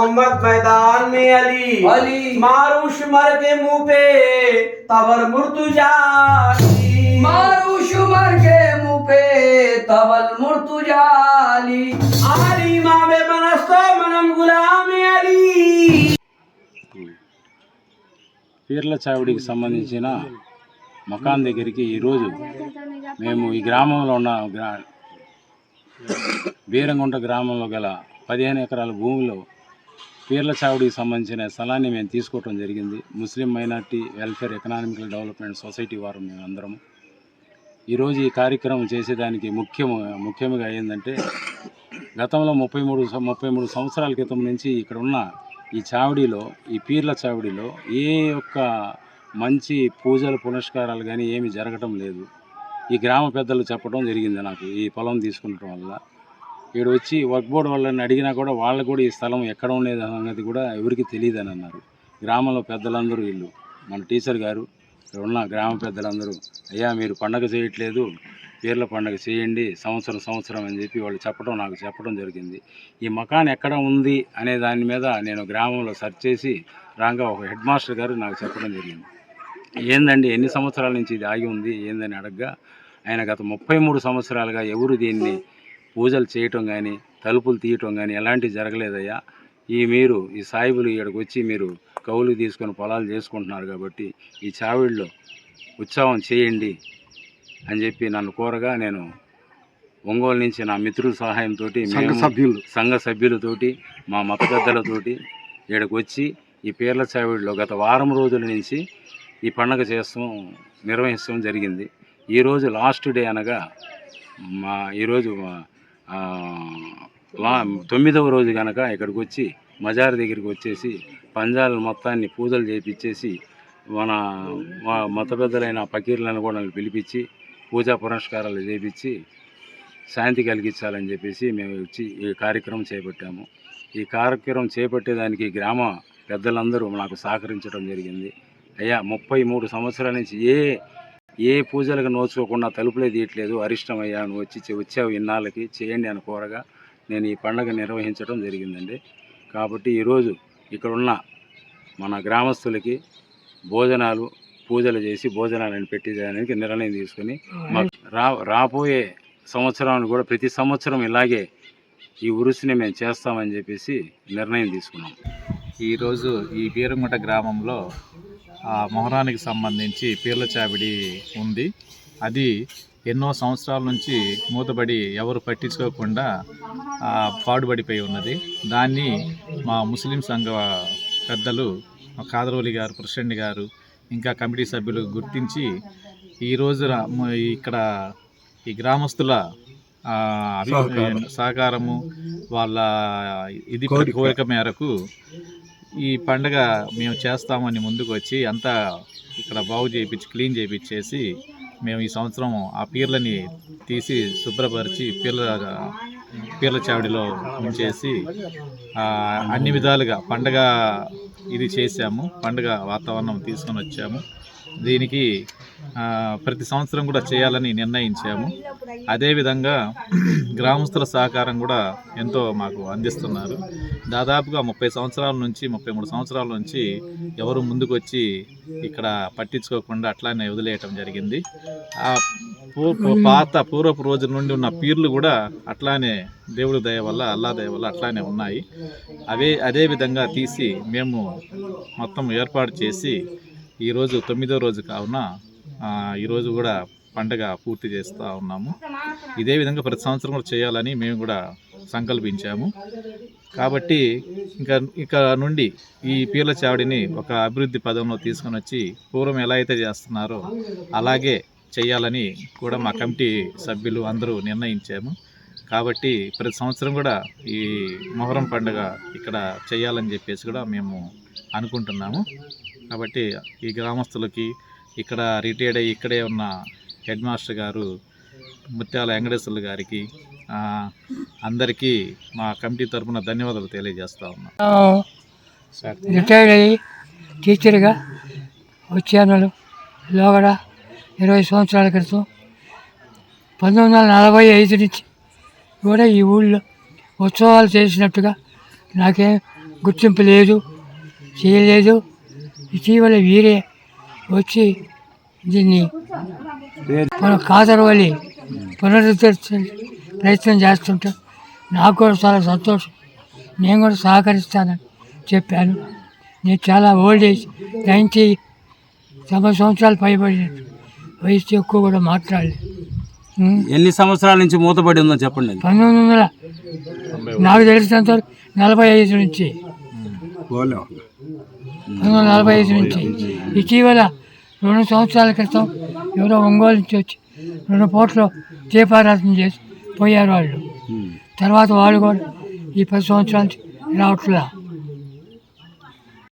मोहम्मद मैदान में अली मारूश मर के मुंह पे तबर मुर्तुजाली मारूश मर के मुंह पे तबल मुर्तुजाली आली मामे मनस्तो मनम गुलाम अली। పీర్ల చావిడికి సంబంధించిన మకాన్ దగ్గరికి ఈరోజు మేము ఈ గ్రామంలో ఉన్న బీరంగుంట గ్రామంలో గల 15 ఎకరాల భూమిలో పీర్ల చావిడికి సంబంధించిన స్థలాన్ని మేము తీసుకోవడం జరిగింది. Muslim minority welfare economical development society వారు మేము అందరము ఈరోజు ఈ కార్యక్రమం చేసేదానికి ముఖ్యంగా ఏంటంటే గతంలో 33 సంవత్సరాల క్రితం నుంచి ఇక్కడ ఉన్న ఈ చావడిలో, ఈ పీర్ల చావడిలో ఏ ఒక్క మంచి పూజలు పునస్కారాలు కానీ ఏమి జరగటం లేదు. ఈ గ్రామ పెద్దలు చెప్పడం జరిగింది నాకు ఈ పొలం తీసుకుంటం వల్ల. ఇక్కడ వచ్చి వర్క్ బోర్డు వాళ్ళని అడిగినా కూడా వాళ్ళకు కూడా ఈ స్థలం ఎక్కడ ఉండేది అన్నది కూడా ఎవరికి తెలియదని అన్నారు. గ్రామంలో పెద్దలందరూ వీళ్ళు మన టీచర్ గారు ఇక్కడ ఉన్న గ్రామ పెద్దలందరూ అయ్యా మీరు పండగ చేయట్లేదు, పీర్ల పండుగ చేయండి సంవత్సరం అని చెప్పి వాళ్ళు నాకు చెప్పడం జరిగింది. ఈ మకాన్ ఎక్కడ ఉంది అనే దాని మీద నేను గ్రామంలో సెర్చ్ చేసి రాగా ఒక హెడ్ మాస్టర్ గారు నాకు చెప్పడం జరిగింది. ఏందండి ఎన్ని సంవత్సరాల నుంచి ఇది ఆగి ఉంది ఏందని అడగగా ఆయన గత 33 సంవత్సరాలుగా ఎవరు దీన్ని పూజలు చేయటం కానీ తలుపులు తీయటం కానీ ఎలాంటివి జరగలేదయ్యా. మీరు ఈ సాయిబులు ఇక్కడికి వచ్చి మీరు కౌలు తీసుకొని పొలాలు చేసుకుంటున్నారు కాబట్టి ఈ చావిడిలో ఉత్సవం చేయండి అని చెప్పి నన్ను కోరగా నేను ఒంగోలు నుంచి నా మిత్రుల సహాయంతో సంఘ సభ్యులతోటి మా మత పెద్దలతోటి ఇక్కడికి వచ్చి ఈ పీర్ల చావిడిలో గత వారం రోజుల నుంచి ఈ పండగ నిర్వహించడం జరిగింది. ఈరోజు లాస్ట్ డే అనగా ఈరోజు 9వ రోజు కనుక ఇక్కడికి వచ్చి మజార్ దగ్గరికి వచ్చేసి పంజాల మొత్తాన్ని పూజలు చేయించేసి మన మత పెద్దలైన ఫకీర్లను కూడా పిలిపించి పూజా పురస్కారాలు చేయించి శాంతి కలిగించాలని చెప్పేసి మేము వచ్చి ఈ కార్యక్రమం చేపట్టాము. ఈ కార్యక్రమం చేపట్టేదానికి గ్రామ పెద్దలందరూ నాకు సహకరించడం జరిగింది. అయ్యా 33 సంవత్సరాల నుంచి ఏ పూజలకు నోచుకోకుండా తలుపులే తీయట్లేదు, అరిష్టం అయ్యా నువ్వు వచ్చావు ఇన్నాళ్ళకి చేయండి అని కోరగా నేను ఈ పండుగ నిర్వహించడం జరిగిందండి. కాబట్టి ఈరోజు ఇక్కడున్న మన గ్రామస్తులకి పూజలు చేసి భోజనాలను పెట్టేదానికి నిర్ణయం తీసుకొని రాబోయే సంవత్సరాన్ని కూడా ప్రతి సంవత్సరం ఇలాగే ఈ ఉరుసుని మేము చేస్తామని చెప్పేసి నిర్ణయం తీసుకున్నాం. ఈరోజు ఈ బీరంగుంట గ్రామంలో మొహరానికి సంబంధించి పీర్ల చావిడి ఉంది. అది ఎన్నో సంవత్సరాల నుంచి మూతబడి ఎవరు పట్టించుకోకుండా పాడుబడిపోయి ఉన్నది. దాన్ని మా ముస్లిం సంఘ పెద్దలు ఖాదరవలి గారు, ప్రెసిడెంట్ గారు, ఇంకా కమిటీ సభ్యులు గుర్తించి ఈరోజు ఇక్కడ ఈ గ్రామస్తుల సహకారము వాళ్ళ కోరిక మేరకు ఈ పండుగ మేము చేస్తామని ముందుకు వచ్చి అంతా ఇక్కడ బాగు చేయించి క్లీన్ చేయించేసి మేము ఈ సంవత్సరం ఆ పీర్లని తీసి శుభ్రపరిచి పీర్ల చావిడిలో ఉంచేసి అన్ని విధాలుగా పండగ ఇది చేశాము. పండుగ వాతావరణం తీసుకొని వచ్చాము. దీనికి ప్రతి సంవత్సరం కూడా చేయాలని నిర్ణయించాము. అదేవిధంగా గ్రామస్తుల సహకారం కూడా ఎంతో మాకు అందిస్తున్నారు. దాదాపుగా 33 సంవత్సరాల నుంచి ఎవరు ముందుకు వచ్చి ఇక్కడ పట్టించుకోకుండా అట్లానే వదిలేయటం జరిగింది. పూర్వపు రోజుల నుండి ఉన్న పీర్లు కూడా అట్లానే దేవుడి దయ వల్ల, అల్లా దయ వల్ల అట్లానే ఉన్నాయి. అదే విధంగా తీసి మేము మొత్తం ఏర్పాటు చేసి ఈరోజు 9వ రోజు కావున ఈరోజు కూడా పండుగ పూర్తి చేస్తూ ఉన్నాము. ఇదే విధంగా ప్రతి సంవత్సరం కూడా చేయాలని మేము కూడా సంకల్పించాము. కాబట్టి ఇక నుండి ఈ పీర్ల చావడిని ఒక అభివృద్ధి పదంలో తీసుకొని వచ్చి పూర్వం ఎలా అయితే చేస్తున్నారో అలాగే చేయాలని కూడా మా కమిటీ సభ్యులు అందరూ నిర్ణయించాము. కాబట్టి ప్రతి సంవత్సరం కూడా ఈ మొహరం పండుగ ఇక్కడ చేయాలని చెప్పేసి కూడా మేము అనుకుంటున్నాము. కాబట్టి ఈ గ్రామస్తులకి ఇక్కడ రిటైర్డ్ అయ్యి ఇక్కడే ఉన్న హెడ్ మాస్టర్ గారు ముత్యాల వెంకటేశ్వర్లు గారికి అందరికీ మా కమిటీ తరఫున ధన్యవాదాలు తెలియజేస్తా ఉన్నాం. రిటైర్డ్ అయ్యి టీచర్గా వచ్చాను లోగడ 20 సంవత్సరాల క్రితం 1945 నుంచి కూడా ఈ ఊళ్ళో ఉత్సవాలు చేసినట్టుగా నాకేం గుర్తింపు లేదు, చేయలేదు. ఇటీవల వీరే వచ్చి దీన్ని కాదరవల్లి పునరుద్ధరించే ప్రయత్నం చేస్తుంటే నాకు కూడా చాలా సంతోషం. నేను కూడా సహకరిస్తానని చెప్పాను. నేను చాలా ఓల్డ్ ఏజ్ 90 సంవత్సరాలు పైబడినట్టు వయసు ఎక్కువ కూడా మాట్లాడలేదు. ఎన్ని సంవత్సరాల నుంచి మూతపడి ఉందో చెప్పండి. 1900 నాకు తెలిసినంత 45 నుంచి 1945 నుంచి. ఇటీవల 2 సంవత్సరాల క్రితం ఎవరో ఒంగోలు నుంచి వచ్చి 2 పూటలు దీపారాధన చేసి పోయారు వాళ్ళు. తర్వాత వాళ్ళు కూడా ఈ 10 సంవత్సరాల నుంచి రావట్లా.